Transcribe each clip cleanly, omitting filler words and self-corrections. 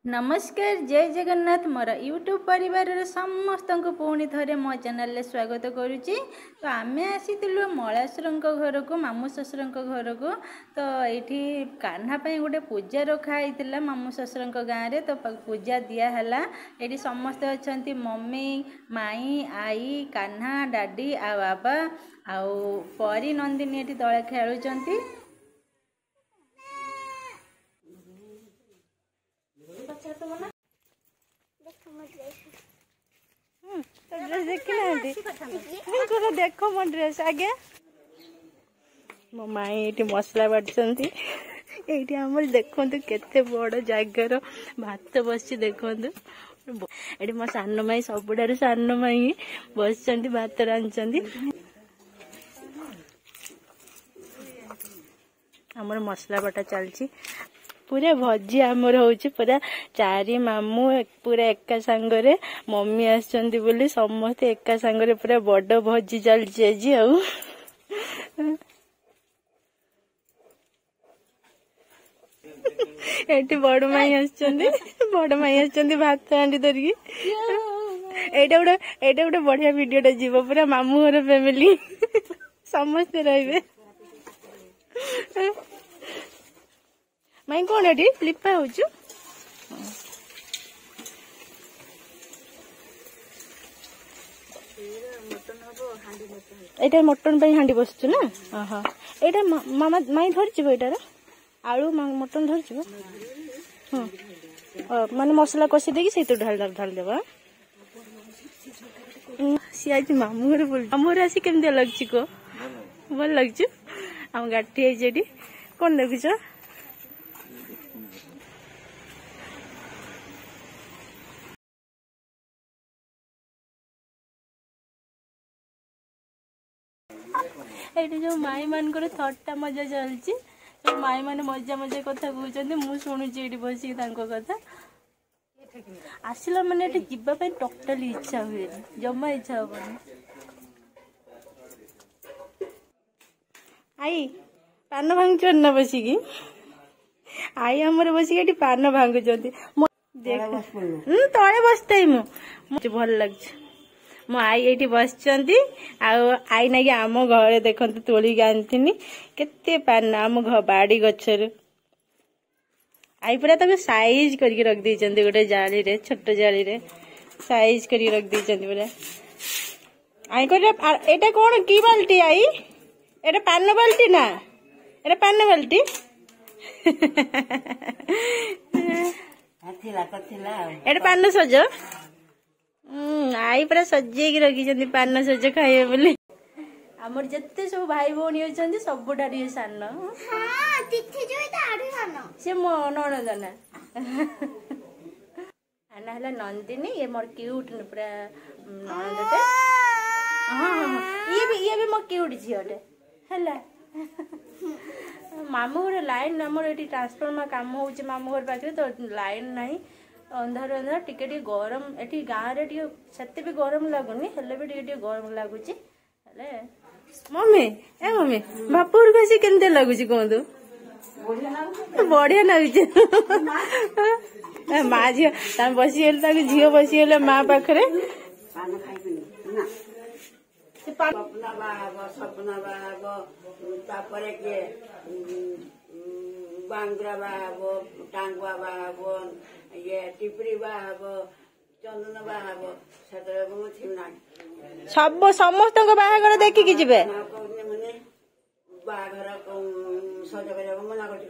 नमस्कार जय जगन्नाथ मोर यूट्यूब परिवार समस्त को पुणी थे मो चैनल स्वागत करुच्ची। तो आम आसी मलासुर घर को मामू शशुर घर को। तो ये कान्हा गोटे पूजा रखाई मामू शशुर गाँव में। तो पूजा दिहला ये समस्ते अच्छा मम्मी माई आई कान्हा डाडी आ बाबा आउ परी नंदिनी ये दल खेलुंट। ड्रेस देखना देख मो ड्रेस आगे मो माई ये मसला बाटुंट ये आम देखु केते बड़ जगार भात बस देखु ये मो सान माई सबुठार सान माई बस भात रांधि आमर मसला बटा चलची पूरा भजी आमर होची पूरा चारि मामू पूरा एका सांगरे मम्मी आछंती बोली समस्त एका सांगरे पूरा बड़ भजी चलची आज आउ एटी बड़ माई आछंती भात हांडी धरिकी एटा गोटे बढ़िया वीडियोटा जीव पूरा मामू घर फैमिली समस्ते रहिबे। माई कौन एटी लिपा होचु एटा मटन पे हांडी बसछु ना। हां एटा मामा माई धरचिबो एटार आलू मटन धरचिबो। हां माने मसला कसी देकी सेतु ढाल देबा। सी आज मामू घर बोल मामू घर आसी केमते लगछि को भल लगछु हम गाठी है जेडी कोन देखुछ ये जो माई मान थट्टा मजा चलची माई मैंने मजा मजा कथा कहते मुझे शुणुची बस कथा आसला मैंने जावाई टोटाली इच्छा हुए जमा इच्छा हेनी। आई पान भांगुच ना बसिकी आई आमर बसिक पान भांगुच तले बसता मुझे भल लगे मो आई ये बस आई ना कि आम घर देखते तोलिक आनी केते पान आम बाड़ी गचर आई पूरा तक साइज करके रख दी गोटे जाली रे छोट जाली रे साइज करके रख दी पूरा आई कर एटा कौन की बाल्टी आई एटा पान बाल्टी ना एटा पान बाल्टी एटा पान सज आई पूरा सजेक रखी पान सज खाइबे बोली आमर जिते सब भाई भौणी अच्छा सबुठार सान सी मो नणंद आना है नंदिनी ये मोर क्यूट पूरा नणंदटे। हाँ ये भी मो क्यूट झीटे है मामू घर लाइन आमर ये ट्रांसफर्मर काम हो मामू घर पाखे तो लाइन ना अंधार अंधार टिके गरम ये गाँव में से भी गरम लगुनि हेल्ले भी टे गरम लगुच। मम्मी ए मम्मी बापूर को आसी केमते लगुच कहतु बढ़िया लगुच माँ झी बसीगले झील बसीगले माँ पाखे बांगुरा बाहाबो टांगुआ बाहाबो ये टिपरी बाहाबो चंदन बाहाबो सब समस्त बाहागर देखिकी जिबे माने बाहागर सज कर मना कर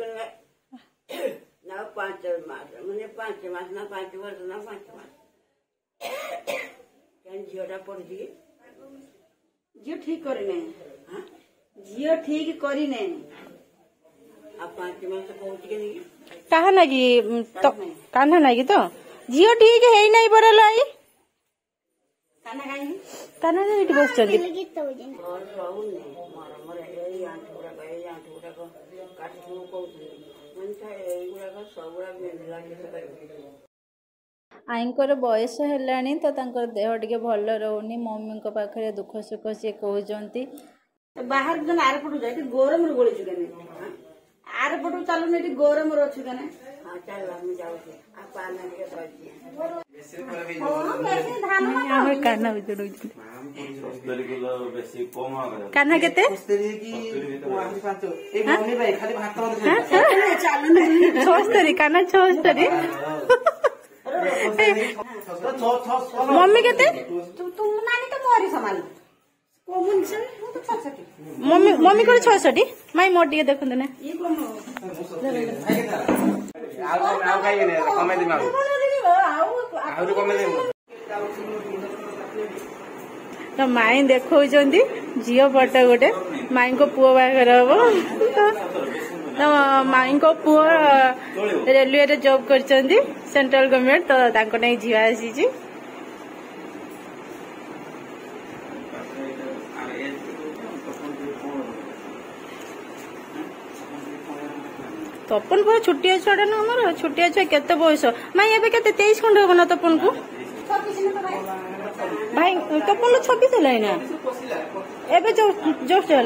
ना 5 मास माने 5 मास ना 5 वर्ष ना 5 मास केन झियोटा पड़जी झियो ठीक करने हां झियो ठीक करने कहा ना कि तो कान्हा ना कि तो झील ठीक है नहीं पर लाई कान्हा नहीं बस आईकर बयस है तो देह टे भल रोनी मम्मी पाखे दुख सुख सी कहते बाहर जन आर पटू जाए गरम गोली आर पटू चलुन ये गरम अच्छे चल जाऊँ कान्हा कान्हा केते छस्तरी कान्हा छस्तरी मम्मी केते मम्मी मम्मी को 66 माई मोर टिके देखंत ना तो माई देखो झील पट गोटे माई को पुओ बाहर हम तो माई को पुओ रेलवे रे जॉब कर सेंट्रल गवर्नमेंट तो नहीं झील आसी तपन पूरा छुट्टिया छुआ ना आम छुट्टिया छुआ केते बयस माई एबे केते 23 खंड हो ना तपन को भाई तपन 26 है ना एबे जस्ट है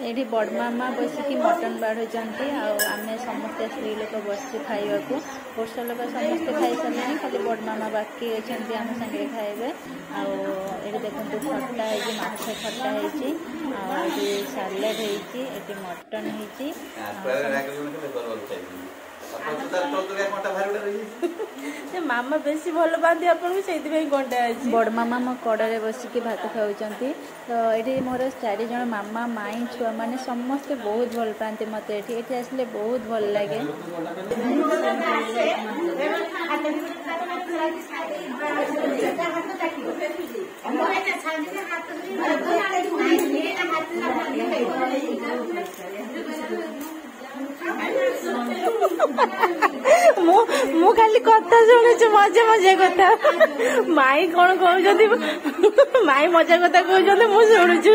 ये बड़मामा बसिकी मटन बाढ़ुंट आम समस्ते स्त्री लोक बस खावा पुरुष लोक समस्ते खाई सारे खाली बड़मामा बाकी अच्छा आम सागे खाइबे आए देखते खट्टा है माछ खट्टा है सालाड है मटन है मामा बेसी भल पाती आपको से कंटा अच्छी बड़ मामा मो कड़े बसिकी भात खाऊँ तो ये मोर 4 जन मामा माई छुआ मैंने समस्ते बहुत भल पाती मत ये आसले बहुत भल लगे मु खाली कथा शुणुच मजा मजा कथा माई कौन कहते माई मजा कथा कहते मु शुणुचु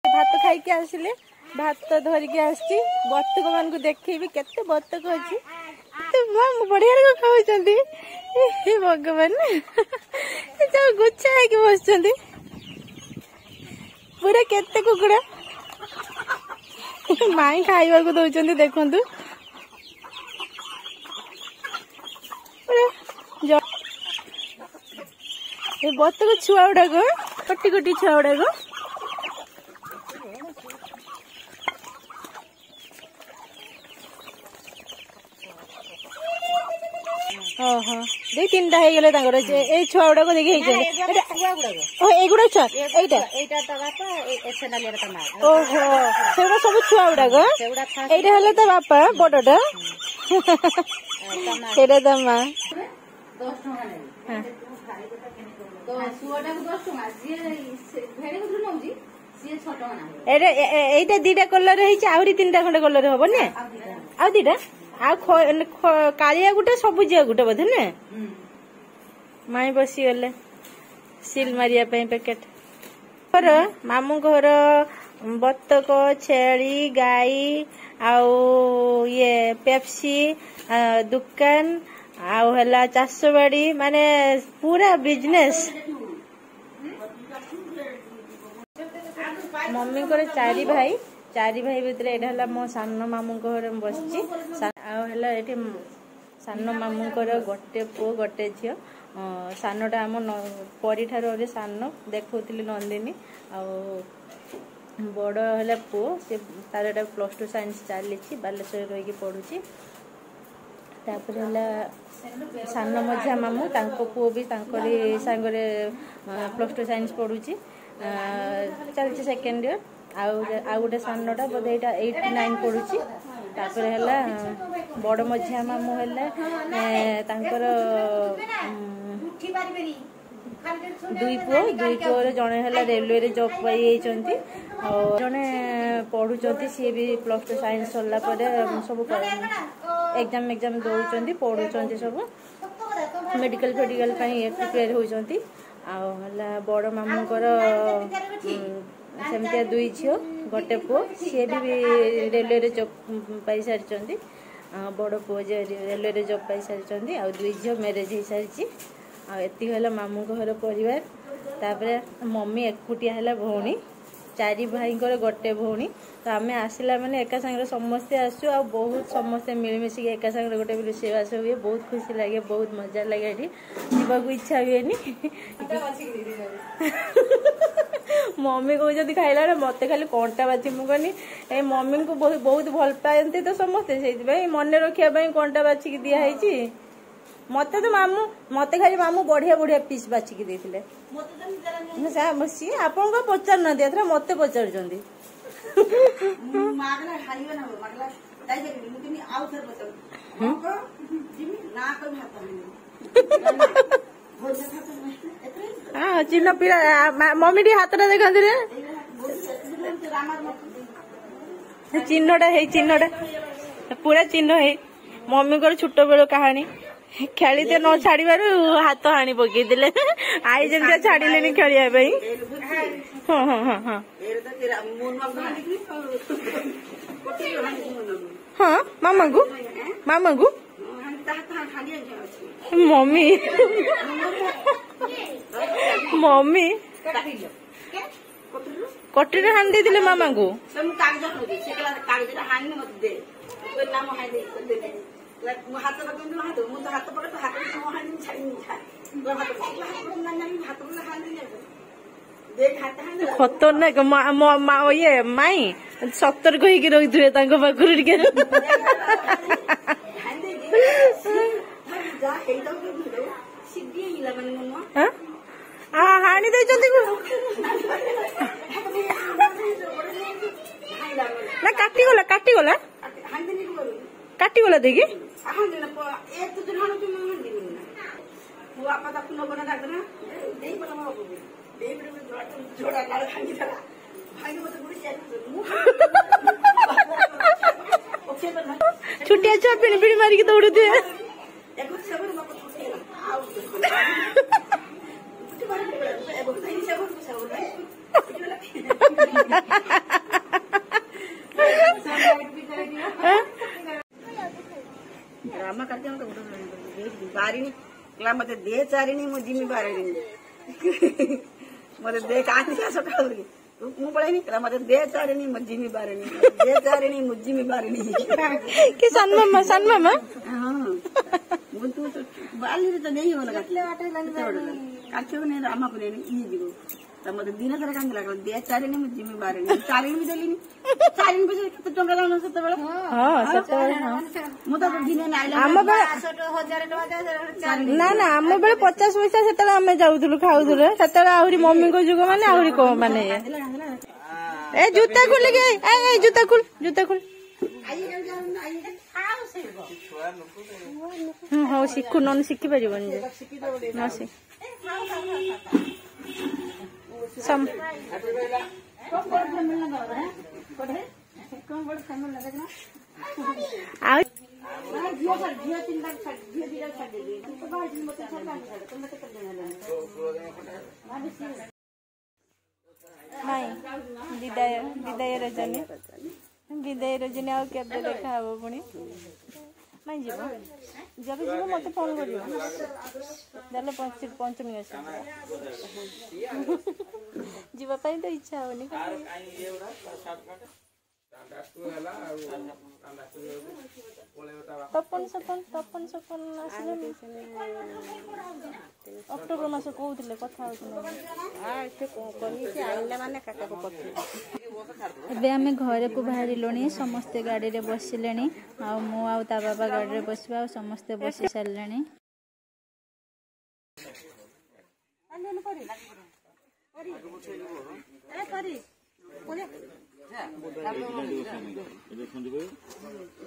भात खाई आसिले भात धरिकी आसी बतक मान देखी केते बतक अच्छी बढ़िया खाऊँ भगवान गुच्छा है बस पूरा केते कुकुड़ा माई खाइबा को दौरान देखु बतक छुआ गुड़ाक कटी कटी छुआ गुड़ाक ओहो 2-3टा हो गले छुआ गुड़ाक देखिए एगुड़ा छुआ ओहो से सब छुआ गुड़ाक ये तो बापा बड़टा से तो माँ एटा 2टा कलर आहरी 3टा खंडे कलर हम ना आ 2टा कालिया गुटे सबुजिया गुटे बोधे ने माई बसी गले सिल मारिया पैकेट मामू घर बतक छेली गाई ये पेप्सी दुकान आला चाष बाड़ी माने पूरा बिजनेस मम्मी को 4 भाई भितर यहाँ मो सान मामू घर बस सान मामू गोटे पुओ गोटे झी सानटा आम परी ठार सान देखुली नंदिनी बड़ है पुओ से तार +2 साइंस चली बालेश्वर रही पढ़ुची तापर सान मझिया मामू पुओ भी सांगरे +2 साइंस पढ़ुची चलती 2nd ईयर आउ गोटे सानटा बोधे यहाँ 89 पढ़ुची तापर है बड़ मझिया मामू है दुई पुओ जड़े है रेलवे रे जॉब पाई जड़े पढ़ुं सी भी +2 साइंस सरला सब एग्जाम दौरान पढ़ुं सब मेडिकल प्रिपेयर होती बड़ मामूर सेमती 2 झील गोटे पुओ सी भी रेलवे जॉब पाई सारी बड़ पुओ जे रेलवे जॉब पाई सारी आ 2 झील मैरेज हो सारी आती है मामू घर परिवार तापर मम्मी एकुटिया है भौणी 4 भाई गोटे भौणी तो आम आसला माने एका संगे समस्ते आसु आ बहुत समस्ते मिलमिशिक एका संगे गोटे रोषेबास हुए बहुत खुशी लगे बहुत मजा लगे ये जावाक इच्छा हुए मम्मी कहते खाइला मत खाली कंटा बाची मुझे मम्मी को बहुत भल पाते तो समस्ते से मन रखापी कंटा बाचिक दिखाई मत तो मामू मत खाली मामू बढ़िया बढ़िया पीस बाचिक देते सी आप पचार ना दिया मत पचार हाँ चिन्ह पीड़ा मम्मी टी हाथ देखा चिन्हटा पूरा चिन्ह है मम्मी को छोट बेल कहानी खेलते न छाड़ हाथ हाणी पकईदे आई जमी छाड़े खेलिया हाँ हाँ हाँ हाँ हाँ मामा को मम्मी मम्मी कटरी हाणी दे मामा को खतरनाक ये माई सतर्क होगी रही थे पाखर हाणी दे ना काटीगला देखी छुट्टिया छुआ पिणी पिणी मारिकी दौड़ू थे रामा करते बारिणी मत दे चारिणी मु जिमी बारिणी मत दे कांति सका मु पड़ेनी मत दे चारिणी मु जिमी बारिणी दे चारिणी मु जिमी बारिणी कि सन मामा हाँ मु तू बाली रे तो नहीं होला काटले ने रामा को लेनी ई जीवो मत दिन सारा कांद लागल दे चारिणी मु जिमी बारिणी चारिणी भी देलिनी चारिणी पैसा केते टंका लागल सते बेला हां सते बेला मु तो दिन ने आइला हम 1000 टका ना ना हम बेले 50 पैसा सेतला हम जाउथुलु खाउथुलु सेतला आहुरी मम्मी को जुग माने आहुरी को माने ए जूता खुल गए ए जूता खुल हाँ शिखु नन शिखी पारिबन जे न शिख सम विदाय रजनी आ केबे देखा हबो पुणी माई जीव जब जीव मत फोन कर पंचमी आस जीवाई तो इच्छा होनी तपन सपन आसले अक्टोबर मास कहते कथा एबे आमे घर को बाहर लुणी समस्ते गाड़ी रे बसिले आ मु आ ता बाबा गाड़ी रे बसबा समस्ते बसी सारले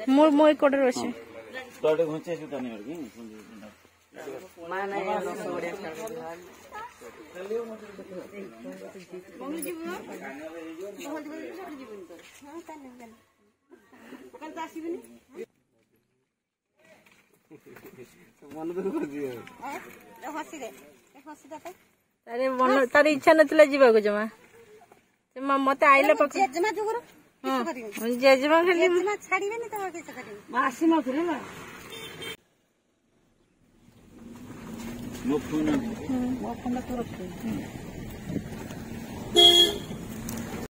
मोर मोय कोडर बसे तोडे घुचे सुता नहीं करके माने सोडे मम्मी जी बहुत बड़ी छोड़ जीवन तो हां काने कल तो आसीबनी मन दुख कर दियो ए हसी दे तारे मन तारे इच्छा नथिला जीवा को जमा मत आइला जेजेमा जुगुरु जेजेमा खाली जेजेमा छाड़िबेनी तो किस करिबे आसी नथिले ना मो फोन तो रखे